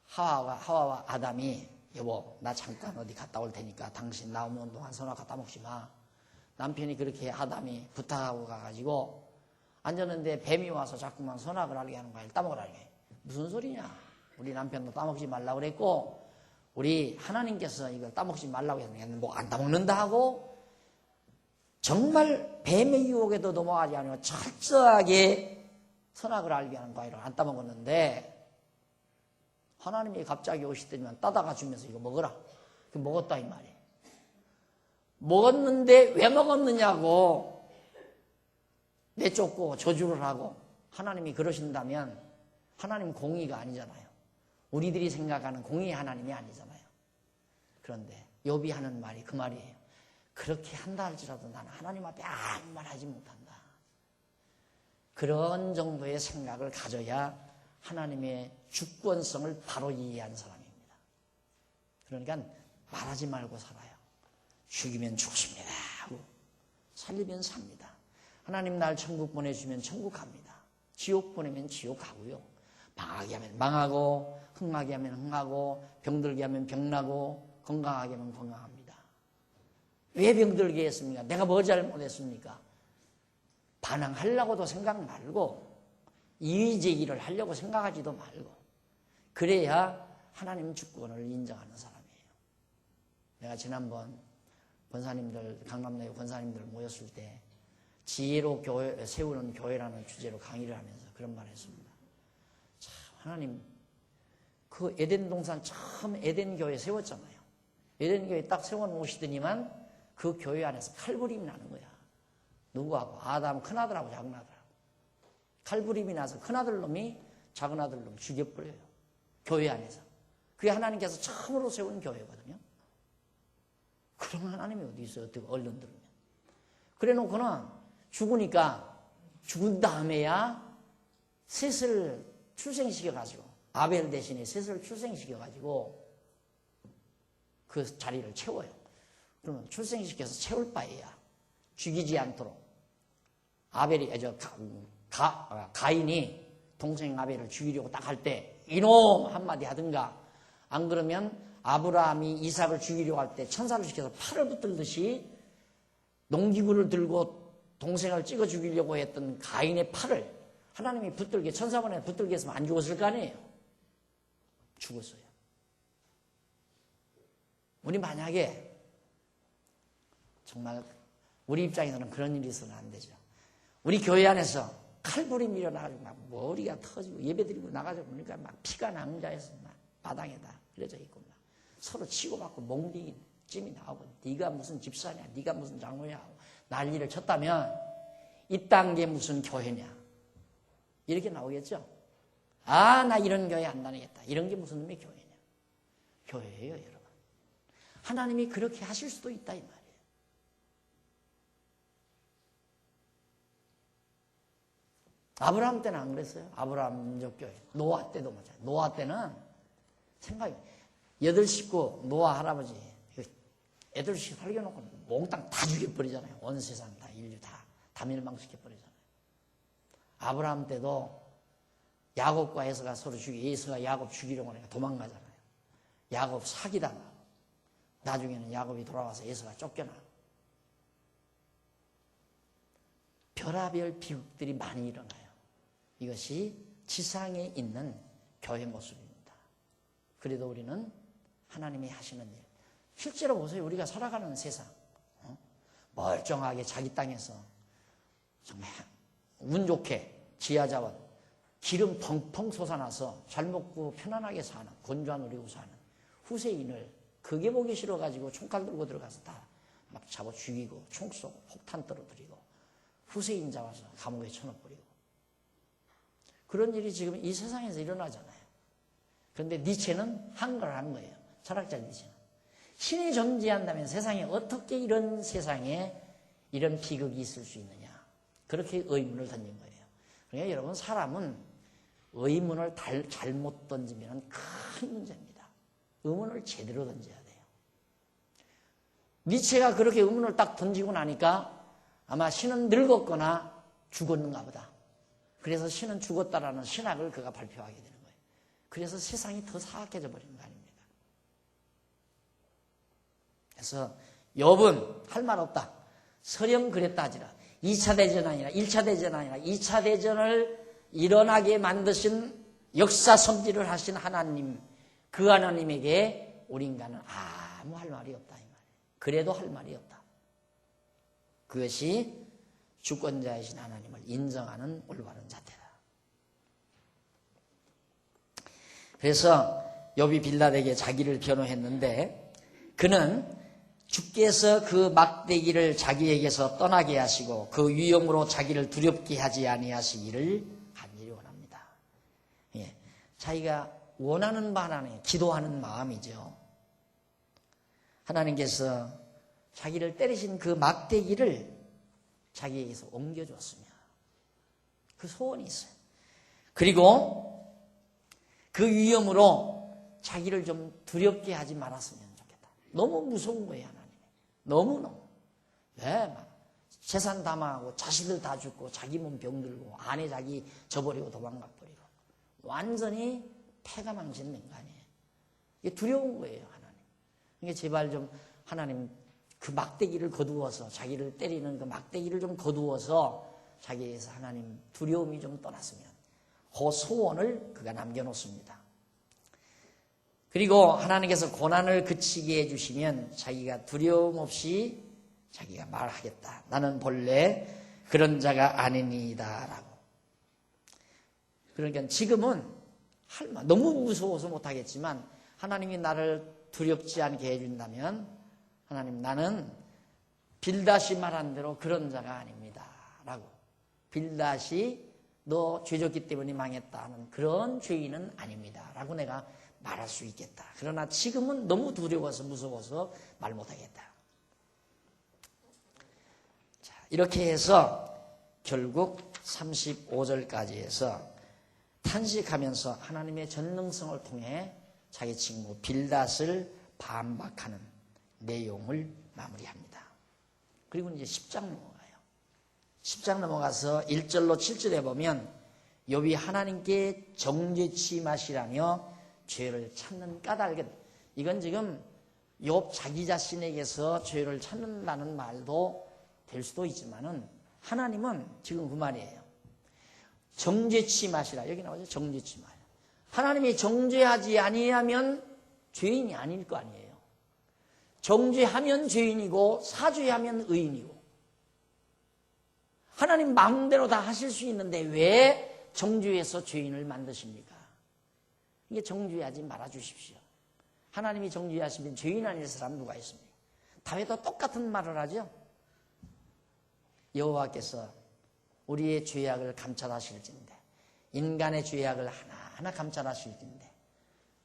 하와와 아담이 여보 나 잠깐 어디 갔다 올 테니까 당신 나오는 동안 선악 따먹지 마. 남편이 그렇게 아담이 부탁하고 가가지고 앉았는데 뱀이 와서 자꾸만 선악을 알게 하는 과일 따먹으라는 게 무슨 소리냐. 우리 남편도 따먹지 말라고 그랬고 우리 하나님께서 이걸 따먹지 말라고 했는데 뭐 안 따먹는다 하고 정말 뱀의 유혹에도 넘어가지 않으면 철저하게 선악을 알게 하는 과일을 안 따먹었는데 하나님이 갑자기 오시더니만 따다가 주면서 이거 먹어라. 그 먹었다 이 말이에요. 먹었는데 왜 먹었느냐고 내쫓고 저주를 하고 하나님이 그러신다면 하나님 공의가 아니잖아요. 우리들이 생각하는 공의의 하나님이 아니잖아요. 그런데 욥이 하는 말이 그 말이에요. 그렇게 한다 할지라도 나는 하나님 앞에 아무 말 하지 못한다. 그런 정도의 생각을 가져야 하나님의 주권성을 바로 이해한 사람입니다. 그러니까 말하지 말고 살아요. 죽이면 죽습니다 하고 살리면 삽니다. 하나님 날 천국 보내주면 천국 갑니다. 지옥 보내면 지옥 가고요. 망하게 하면 망하고 흥하게 하면 흥하고 병들게 하면 병나고 건강하게 하면 건강합니다. 왜 병들게 했습니까? 내가 뭐 잘못했습니까? 반항하려고도 생각 말고 이의제기를 하려고 생각하지도 말고 그래야 하나님 주권을 인정하는 사람이에요. 내가 지난번 권사님들 강남내 권사님들 모였을 때 지혜로 세우는 교회라는 주제로 강의를 하면서 그런 말을 했습니다. 참 하나님 그 에덴 동산 처음 에덴 교회 세웠잖아요. 에덴 교회 딱 세워놓으시더니만 그 교회 안에서 칼부림이 나는 거야. 누구하고? 아담 큰아들하고 작은아들하고. 칼부림이 나서 큰아들 놈이 작은아들 놈 죽여버려요. 교회 안에서. 그게 하나님께서 처음으로 세운 교회거든요. 그런 하나님이 어디 있어요? 어떻게 얼른 들으면. 그래 놓고는 죽으니까 죽은 다음에야 셋을 출생시켜가지고 아벨 대신에 셋을 출생시켜가지고 그 자리를 채워요. 그러면 출생시켜서 채울 바에야 죽이지 않도록 가인이 동생 아벨을 죽이려고 딱 할 때 이놈 한마디 하든가 안 그러면 아브라함이 이삭을 죽이려고 할 때 천사를 시켜서 팔을 붙들듯이 농기구를 들고 동생을 찍어 죽이려고 했던 가인의 팔을 하나님이 붙들게 천사번에 붙들게 했으면 안 죽었을 거 아니에요. 죽었어요. 우리 만약에 정말 우리 입장에서는 그런 일이 있어서는 안 되죠. 우리 교회 안에서 칼불이 밀어나가지고 막 머리가 터지고 예배드리고 나가지고 보니까 막 피가 낭자해서 막 마당에다 이래져 있고 막 서로 치고받고 몽둥이 찜이 나오고 네가 무슨 집사냐 네가 무슨 장로냐 하고 난리를 쳤다면 이딴 게 무슨 교회냐 이렇게 나오겠죠. 아, 나 이런 교회 안 다니겠다. 이런 게 무슨 놈의 교회냐. 교회예요, 여러분. 하나님이 그렇게 하실 수도 있다 이 말이에요. 아브라함 때는 안 그랬어요. 아브라함 민족교회. 노아 때도 마찬가지. 노아 때는 생각이 8식구 노아 할아버지 애들 살려놓고 몽땅 다 죽여버리잖아요. 온 세상 다 인류 다 멸망시켜버리잖아요. 아브라함 때도 야곱과 에서가 서로 에서가 야곱 죽이려고 하니까 도망가잖아요. 야곱 사기당하고 나중에는 야곱이 돌아와서 에서가 쫓겨나고 별하별 비극들이 많이 일어나요. 이것이 지상에 있는 교회 모습입니다. 그래도 우리는 하나님이 하시는 일 실제로 보세요. 우리가 살아가는 세상 멀쩡하게 자기 땅에서 정말 운 좋게 지하자원 기름 펑펑 솟아나서 잘 먹고 편안하게 사는 건조한 누리고 사는 후세인을 그게 보기 싫어가지고 총칼 들고 들어가서 다 막 잡아 죽이고 총 쏘고 폭탄 떨어뜨리고 후세인 잡아서 감옥에 쳐넣어버리고 그런 일이 지금 이 세상에서 일어나잖아요. 그런데 니체는 한 걸 한 거예요. 철학자 니체는. 신이 존재한다면 세상에 어떻게 이런 세상에 이런 비극이 있을 수 있느냐. 그렇게 의문을 던진 거예요. 그러니까 여러분 사람은 의문을 잘못 던지면 큰 문제입니다. 의문을 제대로 던져야 돼요. 니체가 그렇게 의문을 딱 던지고 나니까 아마 신은 늙었거나 죽었는가 보다. 그래서 신은 죽었다라는 신학을 그가 발표하게 되는 거예요. 그래서 세상이 더 사악해져 버리는 거 아닙니까? 그래서 욥은 할 말 없다. 설령 그랬다 하지라. 2차 대전 아니라 1차 대전 아니라 2차 대전을 일어나게 만드신 역사 섭리를 하신 하나님, 그 하나님에게 우리 인간은 아무 할 말이 없다 이 말이에요. 그래도 할 말이 없다. 그것이 주권자이신 하나님을 인정하는 올바른 자태다. 그래서 욥이 빌닷에게 자기를 변호했는데 그는 주께서 그 막대기를 자기에게서 떠나게 하시고 그 위험으로 자기를 두렵게 하지 아니하시기를 간절히 원합니다. 예, 자기가 원하는 바 하나님, 기도하는 마음이죠. 하나님께서 자기를 때리신 그 막대기를 자기에게서 옮겨줬으며 그 소원이 있어요. 그리고 그 위험으로 자기를 좀 두렵게 하지 말았으면 좋겠다. 너무 무서운 거예요, 하나님. 너무너무. 네, 막 재산 다 망하고 자식들 다 죽고 자기 몸 병들고 아내 자기 저버리고 도망가 버리고 완전히 패가 망신된 거 아니에요. 이게 두려운 거예요, 하나님. 그러니까 제발 좀 하나님 그 막대기를 거두어서 자기를 때리는 그 막대기를 좀 거두어서 자기에게서 하나님 두려움이 좀 떠났으면 그 소원을 그가 남겨놓습니다. 그리고 하나님께서 고난을 그치게 해주시면 자기가 두려움 없이 자기가 말하겠다. 나는 본래 그런 자가 아니니이다 라고. 그러니까 지금은 너무 무서워서 못하겠지만 하나님이 나를 두렵지 않게 해준다면 하나님 나는 빌닷이 말한 대로 그런 자가 아닙니다 라고. 빌닷이 너 죄졌기 때문에 망했다 하는 그런 죄인은 아닙니다 라고 내가 말할 수 있겠다. 그러나 지금은 너무 두려워서 무서워서 말 못하겠다. 자, 이렇게 해서 결국 35절까지 해서 탄식하면서 하나님의 전능성을 통해 자기 친구 빌닷을 반박하는 내용을 마무리합니다. 그리고 이제 10장 넘어가요. 10장 넘어가서 1절로 7절에 보면 욥이 하나님께 정죄치마시라며 죄를 찾는 까닭은 이건 지금 욥 자기 자신에게서 죄를 찾는다는 말도 될 수도 있지만은 하나님은 지금 그 말이에요. 정죄치 마시라. 여기 나오죠. 정죄치 마시라. 하나님이 정죄하지 아니하면 죄인이 아닐 거 아니에요. 정죄하면 죄인이고 사죄하면 의인이고 하나님 마음대로 다 하실 수 있는데 왜 정죄해서 죄인을 만드십니까? 이게 정죄하지 말아주십시오. 하나님이 정죄하시면 죄인 아닐 사람 누가 있습니까? 다윗도 똑같은 말을 하죠. 여호와께서 우리의 죄악을 감찰하실진데, 인간의 죄악을 하나하나 감찰하실진데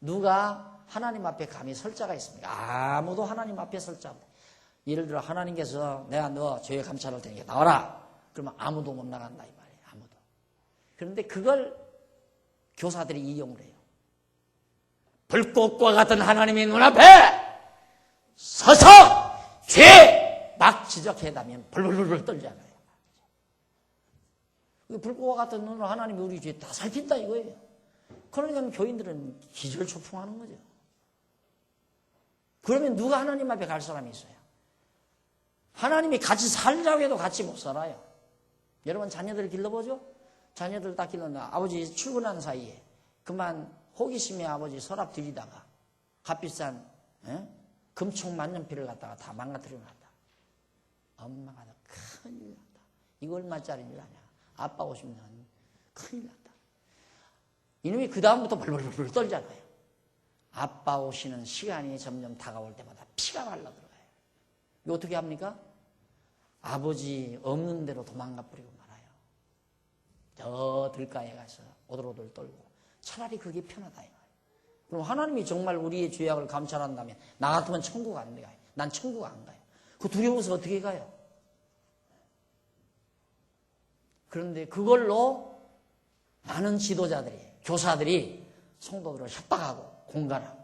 누가 하나님 앞에 감히 설 자가 있습니까? 아무도 하나님 앞에 설 자 없다. 예를 들어 하나님께서 내가 너 죄 감찰할 테니까 나와라. 그러면 아무도 못 나간다 이 말이에요. 아무도. 그런데 그걸 교사들이 이용을 해요. 불꽃과 같은 하나님의 눈앞에 서서 죄 막 지적해다면 벌벌벌 떨잖아요. 불꽃과 같은 눈으로 하나님이 우리 죄 다 살핀다 이거예요. 그러니까 교인들은 기절초풍하는 거죠. 그러면 누가 하나님 앞에 갈 사람이 있어요? 하나님이 같이 살자고 해도 같이 못 살아요. 여러분 자녀들 길러보죠? 자녀들 딱 길렀나 아버지 출근하는 사이에 그만 호기심에 아버지 서랍 들이다가 값비싼 금총 만년필을 갖다가 다 망가뜨려 놨다. 엄마가 큰일 났다. 이거 얼마짜리 줄 아냐? 아빠 오시면 큰일 났다. 이놈이 그 다음부터 벌벌벌 떨잖아요. 아빠 오시는 시간이 점점 다가올 때마다 피가 말라들어가요. 이거 어떻게 합니까? 아버지 없는 대로 도망가 버리고 말아요. 저 들가에 가서 오들오들 떨고 차라리 그게 편하다 이 말이에요. 그럼 하나님이 정말 우리의 죄악을 감찰한다면 나 같으면 천국 안 가요. 난 천국 안 가요. 그 두려워서 어떻게 가요? 그런데 그걸로 많은 지도자들이 교사들이 성도들을 협박하고 공간하고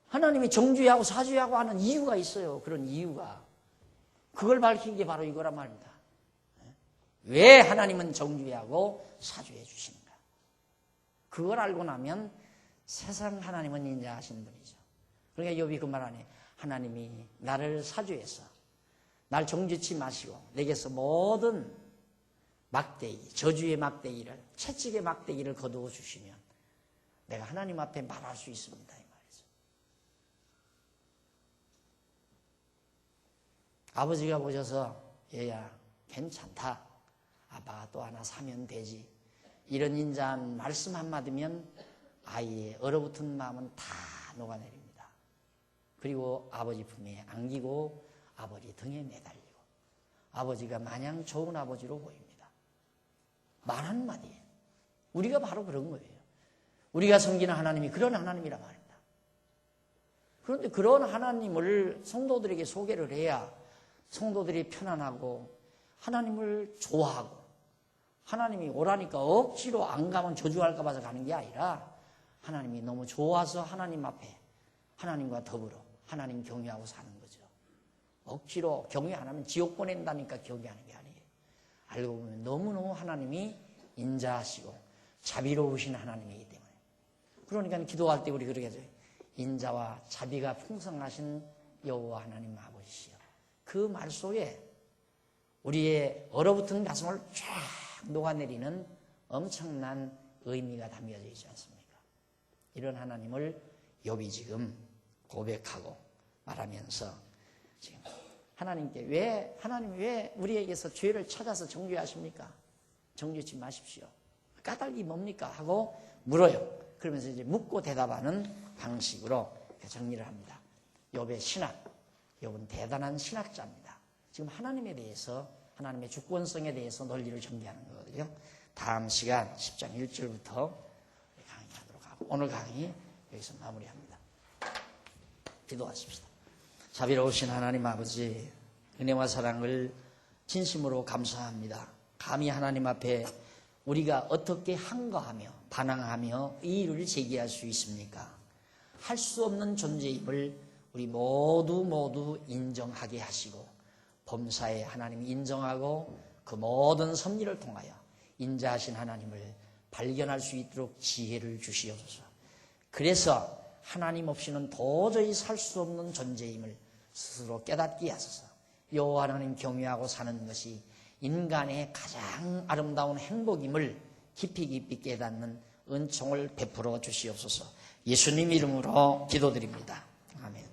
하나님이 정죄하고 사죄하고 하는 이유가 있어요. 그런 이유가. 그걸 밝힌 게 바로 이거란 말입니다. 왜 하나님은 정죄하고 사죄해 주시는가? 그걸 알고 나면 세상 하나님은 인자하신 분이죠. 그러니까 욥이 그 말 안에 하나님이 나를 사죄해서 날 정죄치 마시고 내게서 모든 막대기, 저주의 막대기를, 채찍의 막대기를 거두어 주시면 내가 하나님 앞에 말할 수 있습니다. 이 말이죠. 아버지가 보셔서 얘야 괜찮다. 아빠가 또 하나 사면 되지. 이런 인자한 말씀 한마디면 아이의 얼어붙은 마음은 다 녹아내립니다. 그리고 아버지 품에 안기고 아버지 등에 매달리고 아버지가 마냥 좋은 아버지로 보입니다. 말 한마디에 우리가 바로 그런 거예요. 우리가 섬기는 하나님이 그런 하나님이란 말입니다. 그런데 그런 하나님을 성도들에게 소개를 해야 성도들이 편안하고 하나님을 좋아하고 하나님이 오라니까 억지로 안 가면 저주할까 봐서 가는 게 아니라 하나님이 너무 좋아서 하나님 앞에 하나님과 더불어 하나님 경외하고 사는 거죠. 억지로 경외 안 하면 지옥 보낸다니까 경외하는 게 아니에요. 알고 보면 너무너무 하나님이 인자하시고 자비로우신 하나님이기 때문에. 그러니까 기도할 때 우리 그렇게 하죠. 인자와 자비가 풍성하신 여호와 하나님 아버지시여. 그 말 속에 우리의 얼어붙은 가슴을 쫙 녹아내리는 엄청난 의미가 담겨져 있지 않습니까? 이런 하나님을 욥이 지금 고백하고 말하면서 지금 하나님께 하나님 왜 우리에게서 죄를 찾아서 정죄하십니까? 정죄치 마십시오. 까닭이 뭡니까? 하고 물어요. 그러면서 이제 묻고 대답하는 방식으로 정리를 합니다. 욥의 신학, 욥은 대단한 신학자입니다. 지금 하나님에 대해서 하나님의 주권성에 대해서 논리를 전개하는 거거든요. 다음 시간 10장 1절부터 강의하도록 하고 오늘 강의 여기서 마무리합니다. 기도하십시다. 자비로우신 하나님 아버지, 은혜와 사랑을 진심으로 감사합니다. 감히 하나님 앞에 우리가 어떻게 항거하며 반항하며 이의를 제기할 수 있습니까? 할 수 없는 존재임을 우리 모두 인정하게 하시고 범사에 하나님이 인정하고 그 모든 섭리를 통하여 인자하신 하나님을 발견할 수 있도록 지혜를 주시옵소서. 그래서 하나님 없이는 도저히 살 수 없는 존재임을 스스로 깨닫게 하소서. 여호와 하나님 경외하고 사는 것이 인간의 가장 아름다운 행복임을 깊이 깨닫는 은총을 베풀어 주시옵소서. 예수님 이름으로 기도드립니다. 아멘.